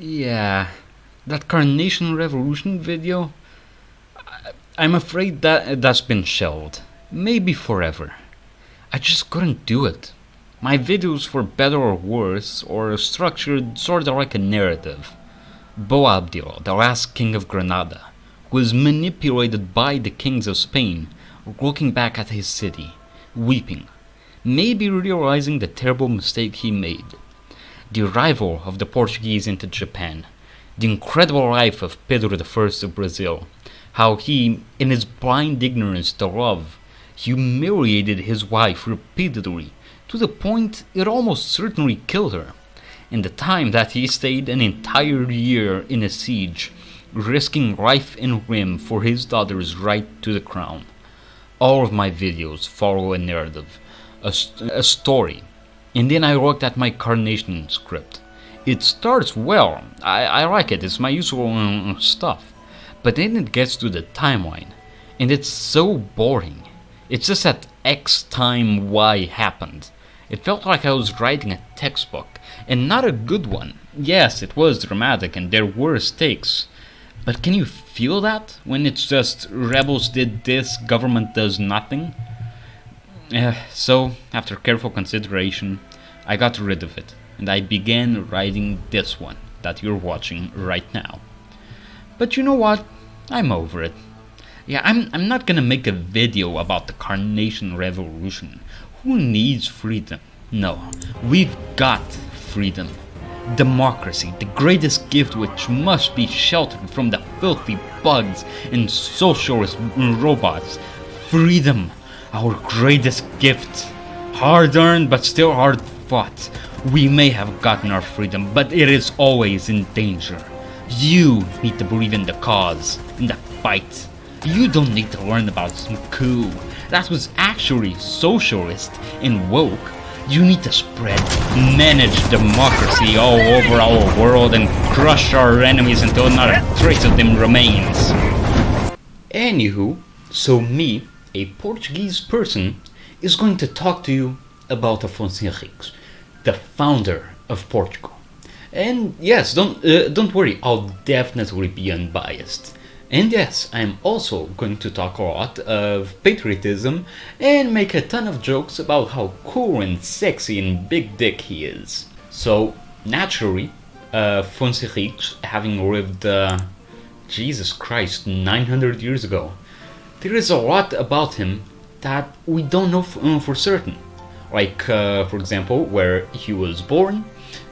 Yeah, that Carnation Revolution video, I'm afraid that's been shelved. Maybe forever. I just couldn't do it. My videos, for better or worse, are structured sort of like a narrative. Boabdil, the last king of Granada, was manipulated by the kings of Spain, looking back at his city, weeping, maybe realizing the terrible mistake he made. The arrival of the Portuguese into Japan, the incredible life of Pedro I of Brazil, how he, in his blind ignorance to love, humiliated his wife repeatedly to the point it almost certainly killed her, and the time that he stayed an entire year in a siege, risking life and limb for his daughter's right to the crown. All of my videos follow a narrative, a story, and then I looked at my Carnation script. It starts well, I like it, it's my usual stuff, but then it gets to the timeline, and it's so boring. It's just at X time Y happened. It felt like I was writing a textbook, and not a good one. Yes, it was dramatic and there were stakes. But can you feel that when it's just rebels did this, government does nothing? So, after careful consideration, I got rid of it, and I began writing this one that you're watching right now. But you know what? I'm over it. Yeah, I'm not gonna make a video about the Carnation Revolution. Who needs freedom? No, we've got freedom. Democracy, the greatest gift which must be sheltered from the filthy bugs and socialist robots. Freedom, our greatest gift. Hard earned but still hard fought. We may have gotten our freedom, but it is always in danger. You need to believe in the cause, in the fight. You don't need to learn about some coup that was actually socialist and woke. You need to spread managed democracy all over our world and crush our enemies until not a trace of them remains. Anywho, so me, a Portuguese person, is going to talk to you about Afonso Henriques, the founder of Portugal. And yes, don't worry, I'll definitely be unbiased. And yes, I'm also going to talk a lot of patriotism and make a ton of jokes about how cool and sexy and big dick he is. So, naturally, Afonso Henriques, having lived, Jesus Christ, 900 years ago, there is a lot about him that we don't know for certain. Like, for example, where he was born,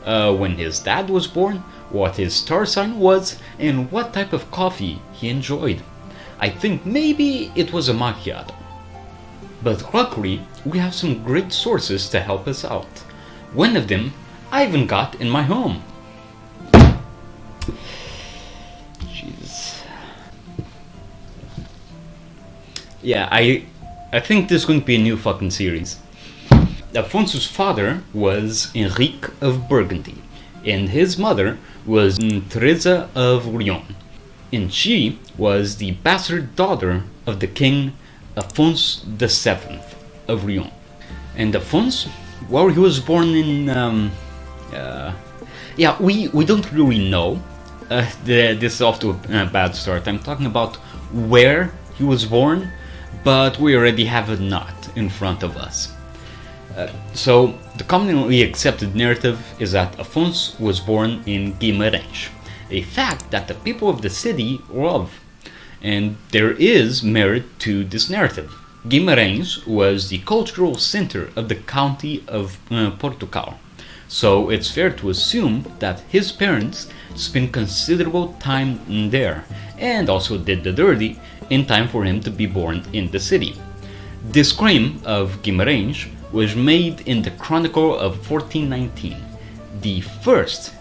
when his dad was born, what his star sign was, and what type of coffee he enjoyed. I think maybe it was a macchiato. But luckily, we have some great sources to help us out. One of them I even got in my home. Jesus. Yeah, I think this is going to be a new fucking series. Afonso's father was Henrique of Burgundy, and his mother was Teresa of Lyon, and she was the bastard daughter of the king Afonso VII of Lyon. And Afonso, well, he was born in we don't really know. This is off to a bad start. I'm talking about where he was born, but we already have a knot in front of us. So, the commonly accepted narrative is that Afonso was born in Guimarães, a fact that the people of the city love, and there is merit to this narrative. Guimarães was the cultural center of the county of Portugal, so it's fair to assume that his parents spent considerable time there, and also did the dirty in time for him to be born in the city. This claim of Guimarães was made in the Chronicle of 1419, the first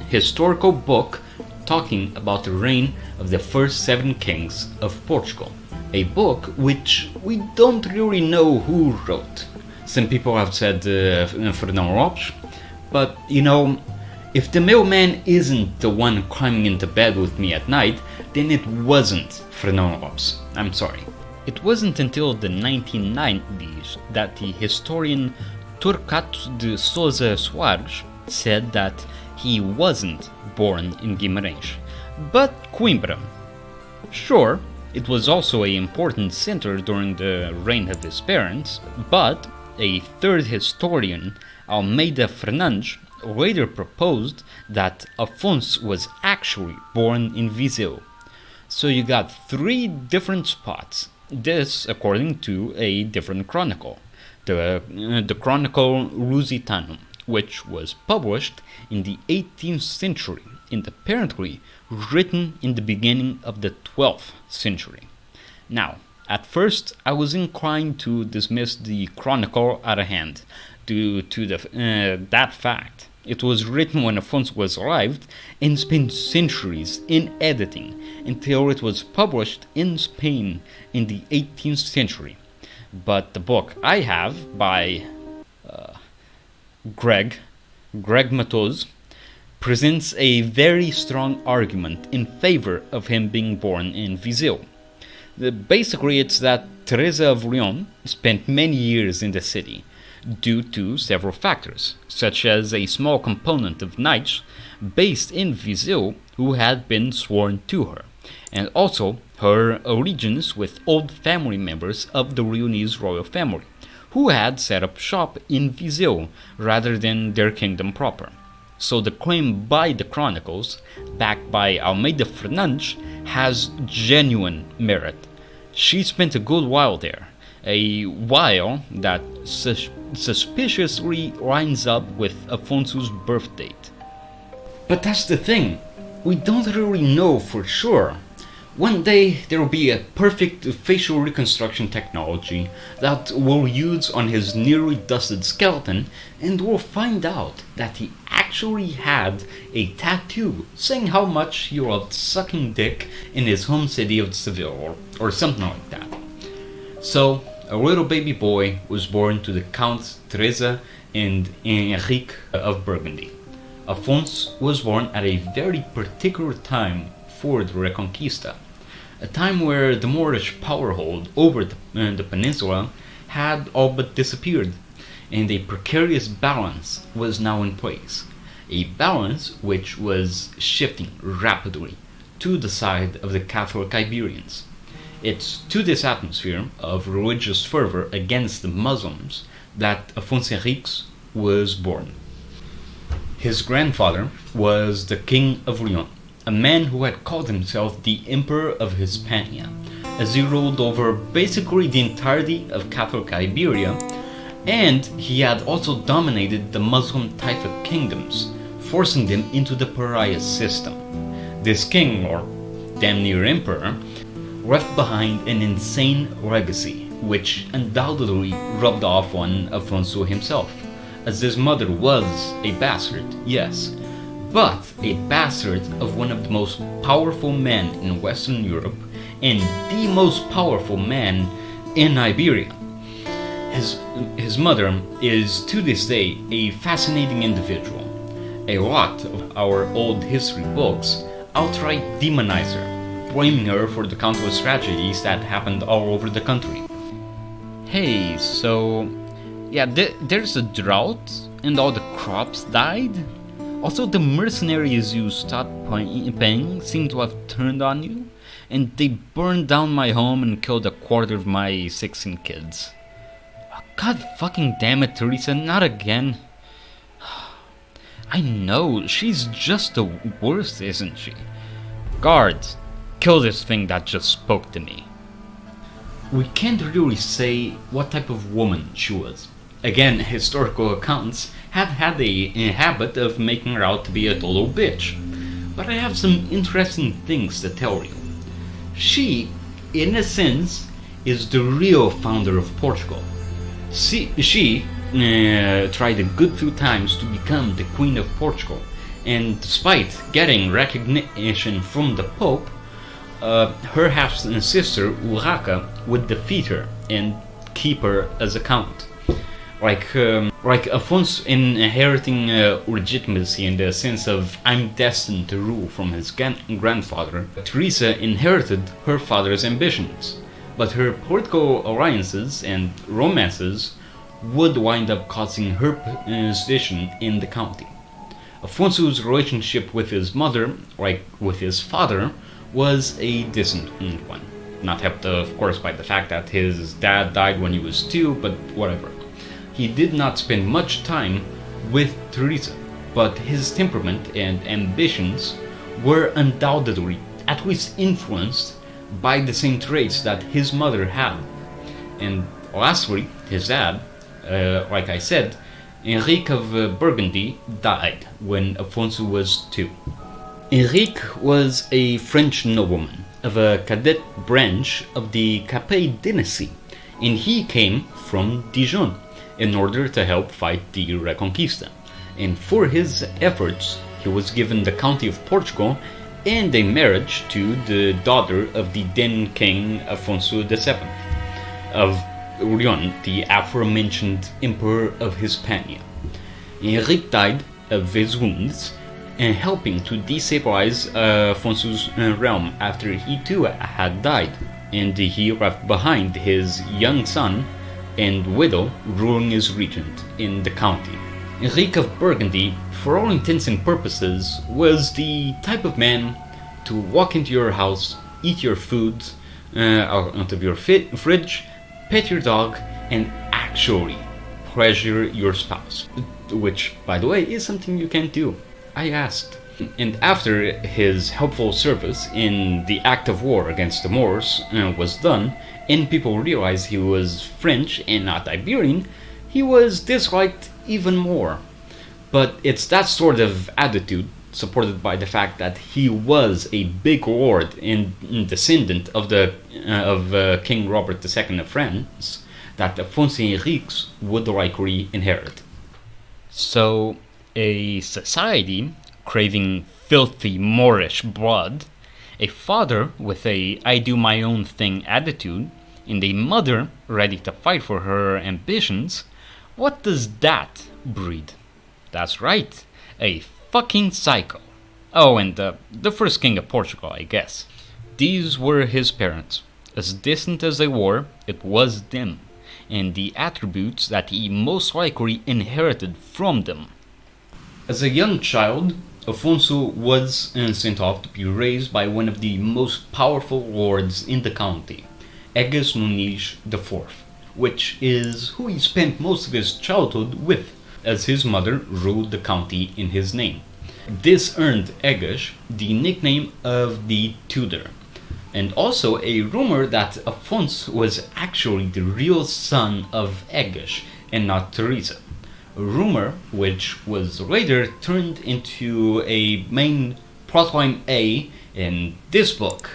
historical book talking about the reign of the first 7 kings of Portugal. A book which we don't really know who wrote. Some people have said Fernão Lopes, but you know, if the mailman isn't the one climbing into bed with me at night, then it wasn't Fernão Lopes. I'm sorry. It wasn't until the 1990s that the historian Torquato de Sousa Soares said that he wasn't born in Guimarães, but Coimbra. Sure, it was also an important center during the reign of his parents, but a third historian, Almeida Fernandes, later proposed that Afonso was actually born in Viseu. So you got three different spots, this according to a different chronicle, the Chronicle Lusitanum, which was published in the 18th century and apparently written in the beginning of the 12th century. Now, at first I was inclined to dismiss the Chronicle out of hand due to that fact. It was written when Afonso was alive and spent centuries in editing until it was published in Spain in the 18th century. But the book I have by Greg Matos presents a very strong argument in favor of him being born in Viseu. Basically, it's that Teresa of Lyon spent many years in the city due to several factors, such as a small component of knights based in Viseu who had been sworn to her, and also her allegiance with old family members of the Leonese royal family, who had set up shop in Viseu rather than their kingdom proper. So the claim by the chronicles, backed by Almeida Fernandes, has genuine merit. She spent a good while there, a while that suspiciously lines up with Afonso's birth date. But that's the thing, we don't really know for sure. One day there will be a perfect facial reconstruction technology that we'll use on his nearly dusted skeleton, and we'll find out that he actually had a tattoo saying how much he loved sucking dick in his home city of Seville, or something like that. So, a little baby boy was born to the Counts Teresa and Henrique of Burgundy. Afonso was born at a very particular time for the Reconquista, a time where the Moorish powerhold over the peninsula had all but disappeared, and a precarious balance was now in place, a balance which was shifting rapidly to the side of the Catholic Iberians. It's to this atmosphere of religious fervor against the Muslims that Afonso Henriques was born. His grandfather was the King of Lyon, a man who had called himself the Emperor of Hispania, as he ruled over basically the entirety of Catholic Iberia, and he had also dominated the Muslim Taifa kingdoms, forcing them into the pariah system. This king, or damn near emperor, left behind an insane legacy, which undoubtedly rubbed off on Afonso himself, as his mother was a bastard, yes, but a bastard of one of the most powerful men in Western Europe and the most powerful man in Iberia. His mother is to this day a fascinating individual. A lot of our old history books outright demonize her, blaming her for the countless tragedies that happened all over the country. Hey, so yeah, there's a drought and all the crops died? Also, the mercenaries you stopped paying seem to have turned on you, and they burned down my home and killed a quarter of my 16 kids. God fucking damn it, Teresa, not again. I know, she's just the worst, isn't she? Guards, kill this thing that just spoke to me. We can't really say what type of woman she was. Again, historical accounts have had a habit of making her out to be a total bitch. But I have some interesting things to tell you. She, in a sense, is the real founder of Portugal. She tried a good few times to become the Queen of Portugal, and despite getting recognition from the Pope, her half-sister Urraca would defeat her and keep her as a count. Like Afonso inheriting legitimacy in the sense of I'm destined to rule from his grandfather, Teresa inherited her father's ambitions, but her political alliances and romances would wind up causing her position in the county. Afonso's relationship with his mother, like with his father, was a distant one. Not helped, of course, by the fact that his dad died when he was 2, but whatever. He did not spend much time with Teresa, but his temperament and ambitions were undoubtedly at least influenced by the same traits that his mother had. And lastly, his dad, like I said, Henrique of Burgundy died when Afonso was 2. Henrique was a French nobleman of a cadet branch of the Capet dynasty, and he came from Dijon in order to help fight the Reconquista. And for his efforts, he was given the county of Portugal and a marriage to the daughter of the then king Afonso VII of Leon, the aforementioned Emperor of Hispania. Henrique died of his wounds, and helping to destabilize Afonso's realm after he too had died, and he left behind his young son and widow ruling as regent in the county. Henrique of Burgundy, for all intents and purposes, was the type of man to walk into your house, eat your food out of your fridge, pet your dog, and actually pleasure your spouse. Which, by the way, is something you can't do. I asked. And after his helpful service in the act of war against the Moors was done, and people realized he was French and not Iberian, he was disliked even more. But it's that sort of attitude, supported by the fact that he was a big lord and descendant of King Robert II of France, that Afonso Henriques would likely inherit. So, a society craving filthy Moorish blood, a father with a I do my own thing attitude, and a mother ready to fight for her ambitions, what does that breed? That's right, a fucking psycho. Oh, and the first king of Portugal, I guess. These were his parents. As distant as they were, it was them, and the attributes that he most likely inherited from them. As a young child, Afonso was sent off to be raised by one of the most powerful lords in the county, Egas Muniz IV, which is who he spent most of his childhood with, as his mother ruled the county in his name. This earned Egas the nickname of the Tudor, and also a rumor that Afonso was actually the real son of Egas and not Teresa. A rumor which was later turned into a main plotline A in this book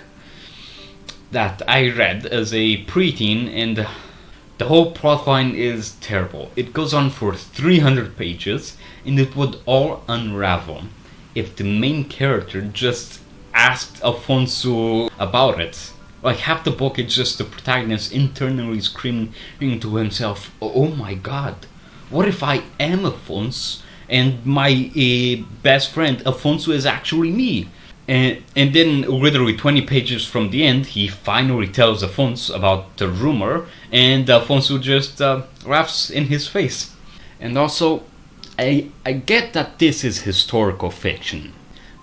that I read as a preteen, and the whole plotline is terrible. It goes on for 300 pages, and it would all unravel if the main character just asked Afonso about it. Like half the book is just the protagonist internally screaming to himself, "Oh my god, what if I am Afonso and my best friend Afonso is actually me?" And then literally 20 pages from the end, he finally tells Afonso about the rumor, and Afonso just laughs in his face. And also, I get that this is historical fiction,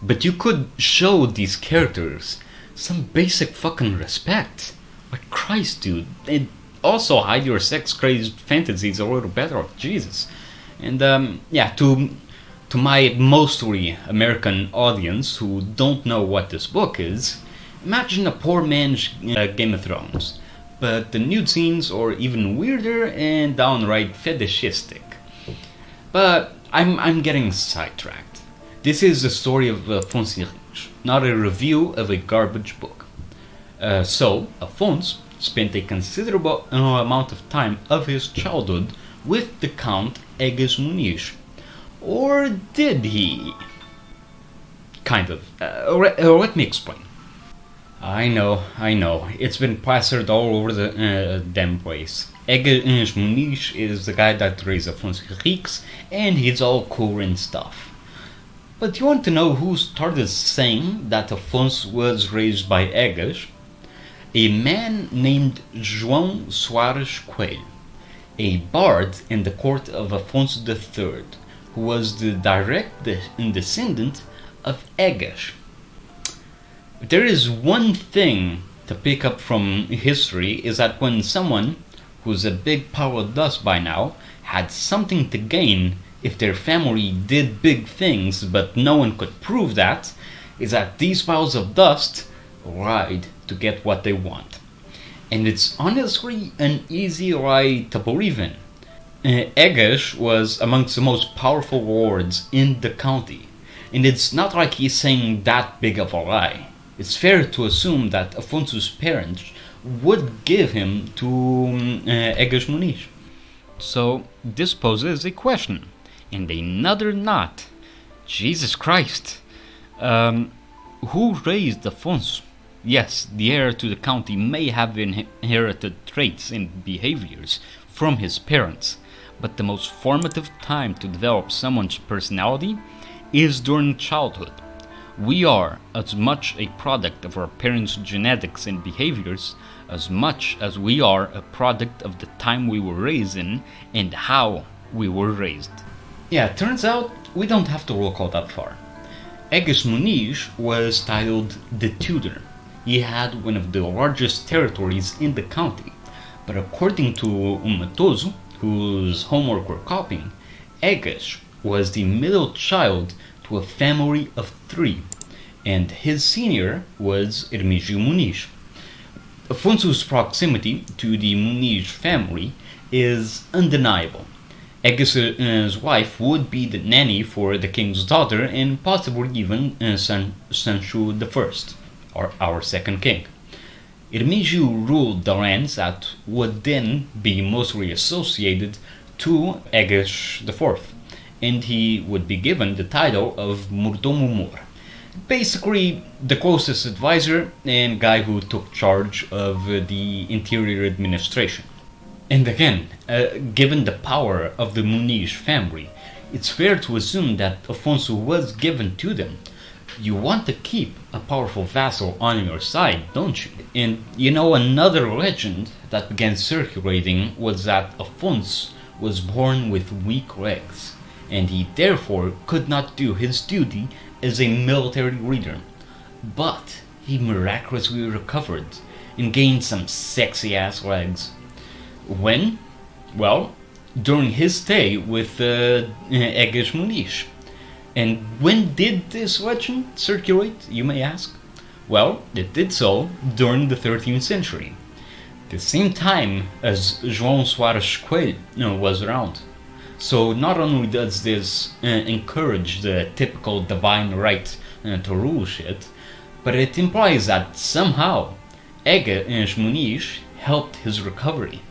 but you could show these characters some basic fucking respect. Like, Christ, dude. And also hide your sex-crazed fantasies a little better. Jesus. And to my mostly American audience who don't know what this book is, imagine a poor man's Game of Thrones, but the nude scenes are even weirder and downright fetishistic. But I'm getting sidetracked. This is the story of Afonso Henriques, not a review of a garbage book. So, Afonso spent a considerable amount of time of his childhood with the Count Egas Muniz. Or did he? Kind of. Let me explain. I know. It's been plastered all over the damn place. Egas Muniz is the guy that raised Afonso Henriques, and he's all cool and stuff. But you want to know who started saying that Afonso was raised by Egas? A man named João Soares Coelho, a bard in the court of Afonso III, who was the direct descendant of Egesh. There is one thing to pick up from history is that when someone who's a big pile of dust by now had something to gain if their family did big things but no one could prove that, is that these piles of dust lied to get what they want. And it's honestly an easy lie to believe in. Egesh was amongst the most powerful lords in the county, and it's not like he's saying that big of a lie. It's fair to assume that Afonso's parents would give him to Egesh Muniz. So this poses a question, and another not. Jesus Christ. Who raised Afonso? Yes, the heir to the county may have inherited traits and behaviors from his parents, but the most formative time to develop someone's personality is during childhood. We are as much a product of our parents' genetics and behaviors as much as we are a product of the time we were raised in and how we were raised. Yeah, it turns out we don't have to look all that far. Egesh Muniz was titled the Tutor. He had one of the largest territories in the county, but according to Matoso, whose homework we're copying, Egesh was the middle child to a family of 3, and his senior was Hermígio Muniz. Afonso's proximity to the Muniz family is undeniable. Egesh's wife would be the nanny for the king's daughter and possibly even Sancho I, or our second king. Hermígio ruled the lands that would then be mostly associated to Egesh IV, and he would be given the title of Mordomo Mor, basically the closest advisor and guy who took charge of the interior administration. And again, given the power of the Muniz family, it's fair to assume that Afonso was given to them. You want to keep a powerful vassal on your side, don't you? And you know, another legend that began circulating was that Afonso was born with weak legs, and he therefore could not do his duty as a military leader. But he miraculously recovered and gained some sexy-ass legs. When? Well, during his stay with Egesh Muniz. And when did this legend circulate, you may ask? Well, it did so during the 13th century, the same time as João Soares Coelho was around. So not only does this encourage the typical divine right to rule shit, but it implies that somehow Egesh Muniz helped his recovery.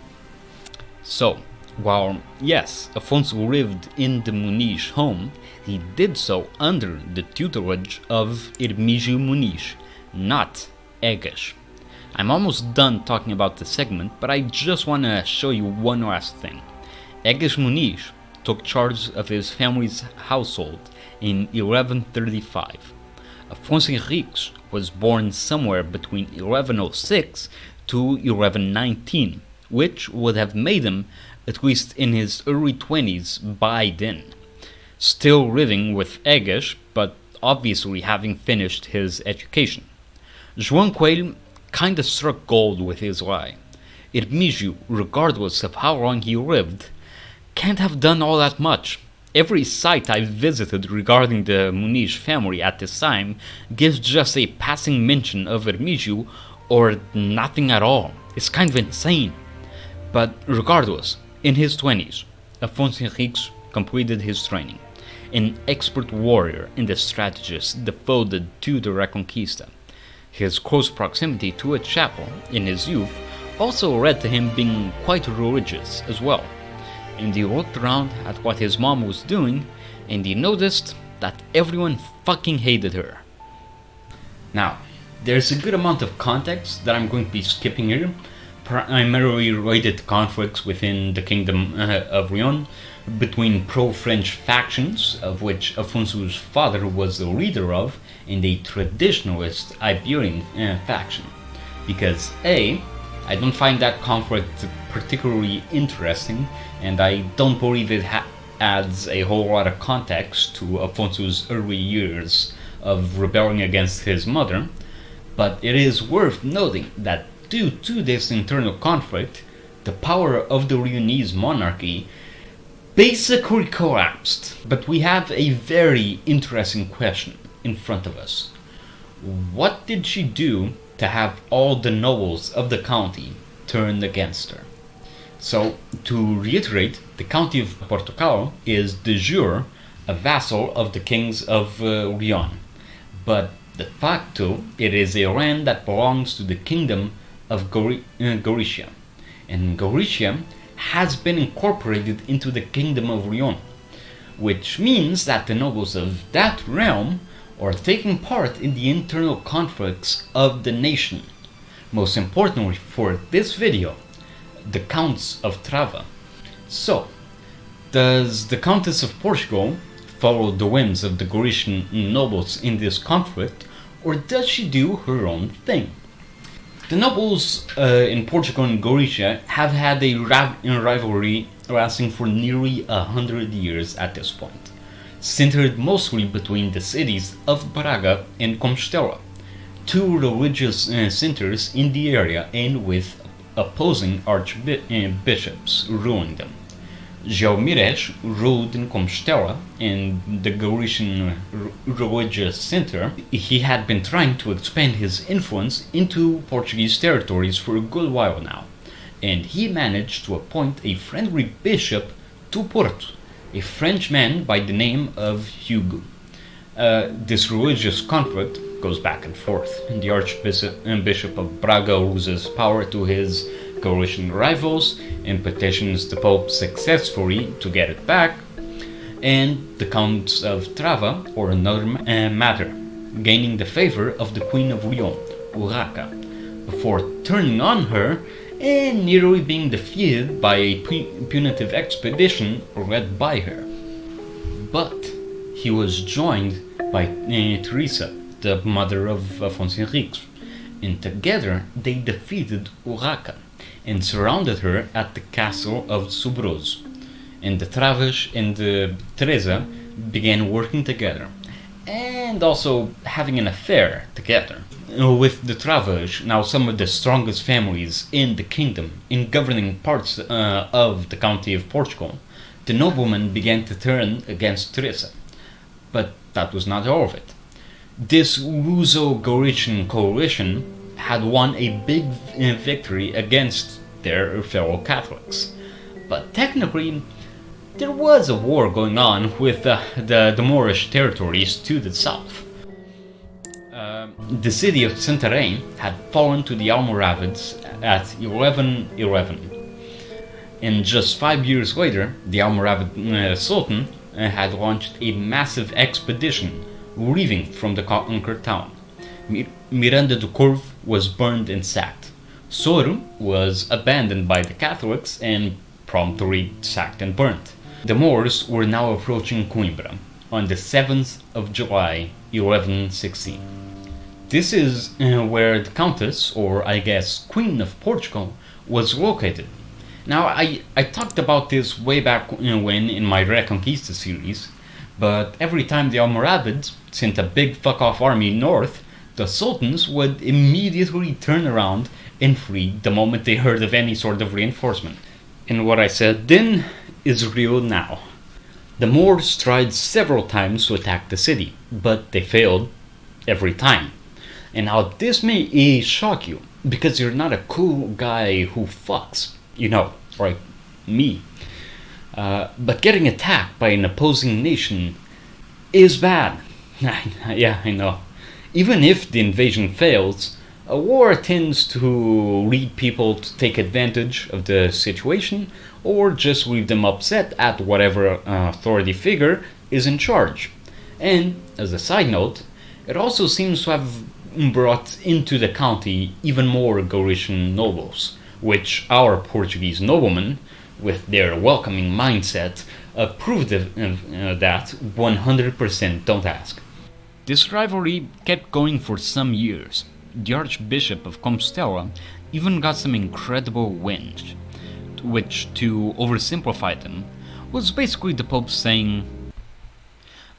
So, while yes, Afonso lived in the Muniz home, he did so under the tutelage of Hermígio Muniz, not Egesh. I'm almost done talking about the segment, but I just want to show you one last thing. Egesh Muniz took charge of his family's household in 1135. Afonso Henriques was born somewhere between 1106 to 1119, which would have made him at least in his early 20s by then, still living with Egesh, but obviously having finished his education. João Coelho kinda struck gold with his lie. Hermígio, regardless of how long he lived, can't have done all that much. Every site I've visited regarding the Muniz family at this time gives just a passing mention of Hermígio or nothing at all. It's kind of insane. But regardless, in his 20s, Afonso Henriques completed his training, an expert warrior and a strategist devoted to the Reconquista. His close proximity to a chapel in his youth also led to him being quite religious as well. And he looked around at what his mom was doing, and he noticed that everyone fucking hated her. Now, there's a good amount of context that I'm going to be skipping here, primarily related to conflicts within the Kingdom of Leon between pro-French factions, of which Afonso's father was the leader of, and a traditionalist Iberian faction. Because A, I don't find that conflict particularly interesting, and I don't believe it adds a whole lot of context to Afonso's early years of rebelling against his mother, but it is worth noting that due to this internal conflict, the power of the Leonese monarchy basically collapsed. But we have a very interesting question in front of us. What did she do to have all the nobles of the county turned against her? So, to reiterate, the county of Portugal is de jure a vassal of the kings of Leon, but de facto it is a land that belongs to the kingdom of Galicia, and Galicia has been incorporated into the kingdom of Leon, which means that the nobles of that realm are taking part in the internal conflicts of the nation. Most importantly for this video, the Counts of Trava. So, does the Countess of Portugal follow the whims of the Galician nobles in this conflict, or does she do her own thing? The nobles in Portugal and Galicia have had a rivalry lasting for nearly 100 years at this point, centered mostly between the cities of Braga and Compostela, two religious centers in the area and with opposing archbishops ruling them. João ruled in Compostela and the Galician religious center. He had been trying to expand his influence into Portuguese territories for a good while now, and he managed to appoint a friendly bishop to Porto, a Frenchman by the name of Hugo. This religious conflict goes back and forth, and the Archbishop of Braga loses power to his Galician rivals and petitions the Pope successfully to get it back, and the Counts of Trava, or another matter, gaining the favor of the Queen of Leon, Urraca, before turning on her and nearly being defeated by a punitive expedition led by her. But he was joined by Teresa, the mother of Afonso Henriques, and together they defeated Urraca and surrounded her at the castle of Sobroso, and the Travas and Teresa began working together, and also having an affair together. With the Travas, now some of the strongest families in the kingdom, in governing parts of the county of Portugal, the noblemen began to turn against Teresa. But that was not all of it. This Luso-Galician coalition had won a big victory against their fellow Catholics. But technically, there was a war going on with the Moorish territories to the south. The city of Santarém had fallen to the Almoravids at 1111. And just 5 years later, the Almoravid Sultan had launched a massive expedition, leaving from the conquered town. Miranda do Corvo was burned and sacked. Soro was abandoned by the Catholics and promptly sacked and burnt. The Moors were now approaching Coimbra on the 7th of July, 1116. This is where the Countess, or I guess Queen of Portugal, was located. Now, I talked about this way back when in my Reconquista series, but every time the Almoravids sent a big fuck-off army north, the sultans would immediately turn around and flee the moment they heard of any sort of reinforcement. And what I said then is real now. The Moors tried several times to attack the city, but they failed every time. And now this may shock you, because you're not a cool guy who fucks, you know, like me. But getting attacked by an opposing nation is bad. Yeah, I know. Even if the invasion fails, a war tends to lead people to take advantage of the situation, or just leave them upset at whatever authority figure is in charge. And, as a side note, it also seems to have brought into the county even more Galician nobles, which our Portuguese noblemen, with their welcoming mindset, proved that 100% don't ask. This rivalry kept going for some years. The Archbishop of Compostela even got some incredible wins, which, to oversimplify them, was basically the Pope saying,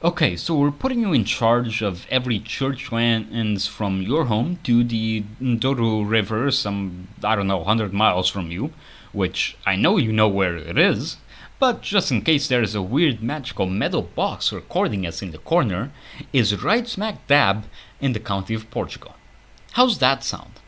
okay, so we're putting you in charge of every church lands from your home to the Douro River, some, 100 miles from you, which I know you know where it is, but just in case there's a weird magical metal box recording us in the corner, is right smack dab in the county of Portugal. How's that sound?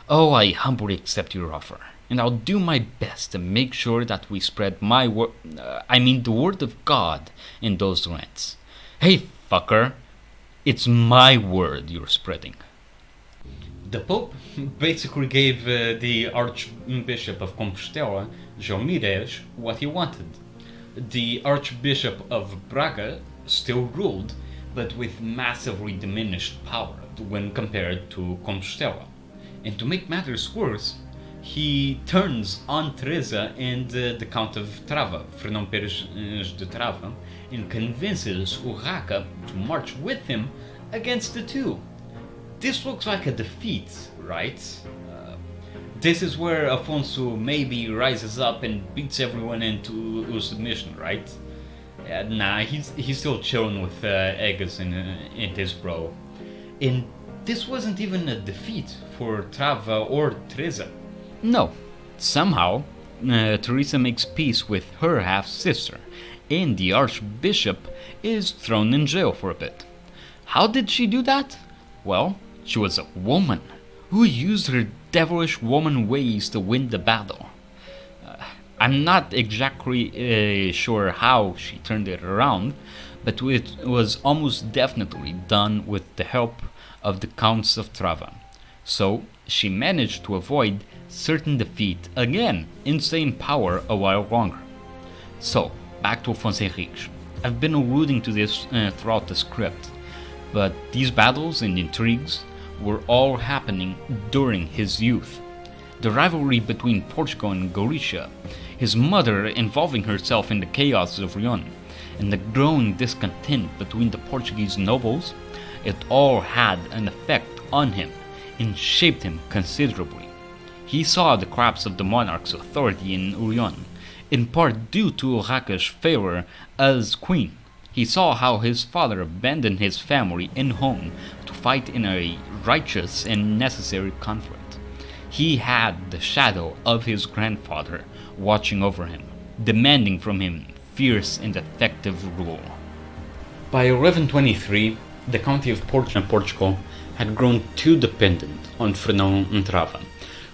Oh, I humbly accept your offer, and I'll do my best to make sure that we spread the word of God in those lands. Hey, fucker, it's my word you're spreading. The Pope basically gave the Archbishop of Compostela, João Mires, what he wanted. The Archbishop of Braga still ruled, but with massively diminished power when compared to Compostela. And to make matters worse, he turns on Teresa and the Count of Trava, Fernão Pérez de Trava, and convinces Urraca to march with him against the two. This looks like a defeat, right? This is where Afonso maybe rises up and beats everyone into submission, right? Nah, he's still chilling with Egas and his bro. And this wasn't even a defeat for Trava or Teresa. No, somehow Teresa makes peace with her half-sister, and the Archbishop is thrown in jail for a bit. How did she do that? Well, she was a woman who used her devilish woman ways to win the battle. I'm not exactly sure how she turned it around, but it was almost definitely done with the help of the Counts of Trava. So she managed to avoid certain defeat again in staying power a while longer. So, back to Afonso Henriques. I've been alluding to this throughout the script, but these battles and intrigues were all happening during his youth. The rivalry between Portugal and Galicia, his mother involving herself in the chaos of Leon, and the growing discontent between the Portuguese nobles, it all had an effect on him and shaped him considerably. He saw the collapse of the monarch's authority in Leon, in part due to Urraca's failure as queen. He saw how his father abandoned his family and home to fight in a righteous and necessary conflict. He had the shadow of his grandfather watching over him, demanding from him fierce and effective rule. By 1123, the county of Portugal had grown too dependent on Fernão Trava,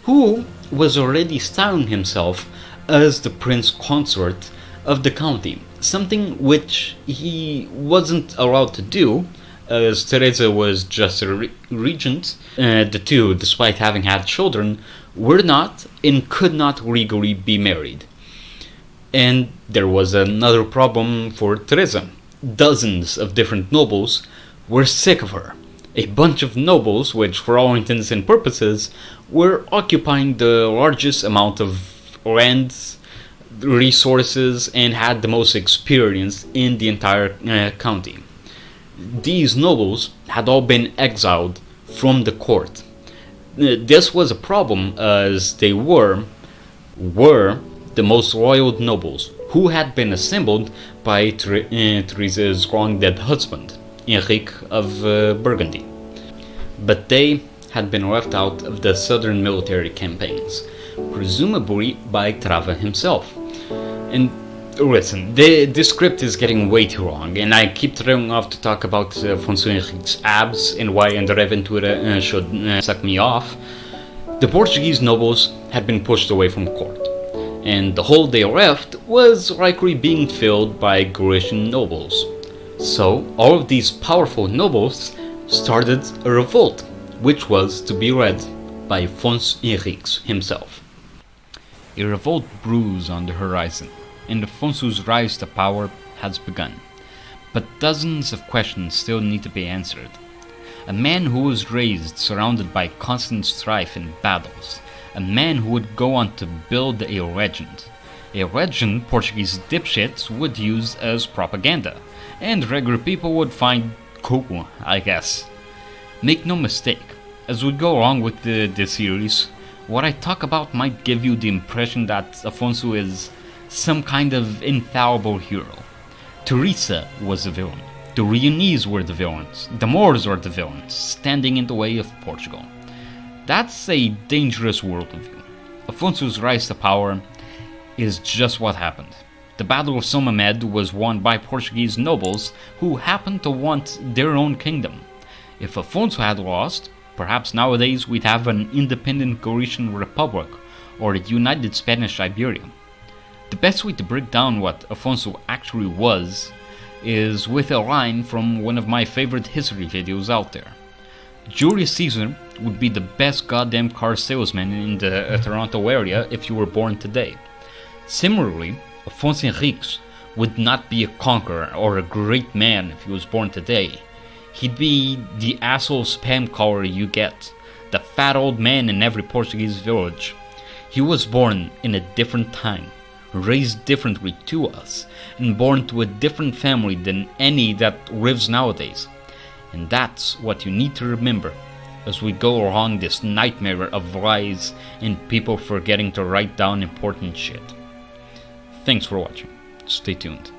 who was already styling himself as the prince consort of the county, something which he wasn't allowed to do, as Teresa was just a regent. The two, despite having had children, were not and could not legally be married. And there was another problem for Teresa. Dozens of different nobles were sick of her. A bunch of nobles, which for all intents and purposes were occupying the largest amount of land, resources, and had the most experience in the entire county. These nobles had all been exiled from the court. This was a problem, as they were the most loyal nobles, who had been assembled by Teresa's long-dead husband, Henrique of Burgundy. But they had been left out of the southern military campaigns, presumably by Trava himself. And listen, this script is getting way too long, and I keep trailing off to talk about Afonso Henrique's abs and why André Ventura should suck me off. The Portuguese nobles had been pushed away from court, and the hole they left was likely being filled by Galician nobles. So all of these powerful nobles started a revolt, which was to be led by Afonso Henriques himself. A revolt brews on the horizon, and Afonso's rise to power has begun. But dozens of questions still need to be answered. A man who was raised surrounded by constant strife and battles, a man who would go on to build a legend Portuguese dipshits would use as propaganda, and regular people would find cool, I guess. Make no mistake, as we go along with the series, what I talk about might give you the impression that Afonso is some kind of infallible hero. Teresa was the villain. The Leonese were the villains. The Moors were the villains, standing in the way of Portugal. That's a dangerous worldview. Afonso's rise to power is just what happened. The Battle of São Mamed was won by Portuguese nobles who happened to want their own kingdom. If Afonso had lost, perhaps nowadays we'd have an independent Galician Republic or a united Spanish Iberia. The best way to break down what Afonso actually was is with a line from one of my favorite history videos out there. Julius Caesar would be the best goddamn car salesman in the Toronto area if you were born today. Similarly, Afonso Henriques would not be a conqueror or a great man if he was born today. He'd be the asshole spam caller you get, the fat old man in every Portuguese village. He was born in a different time, raised differently to us, and born to a different family than any that lives nowadays. And that's what you need to remember as we go along this nightmare of lies and people forgetting to write down important shit. Thanks for watching. Stay tuned.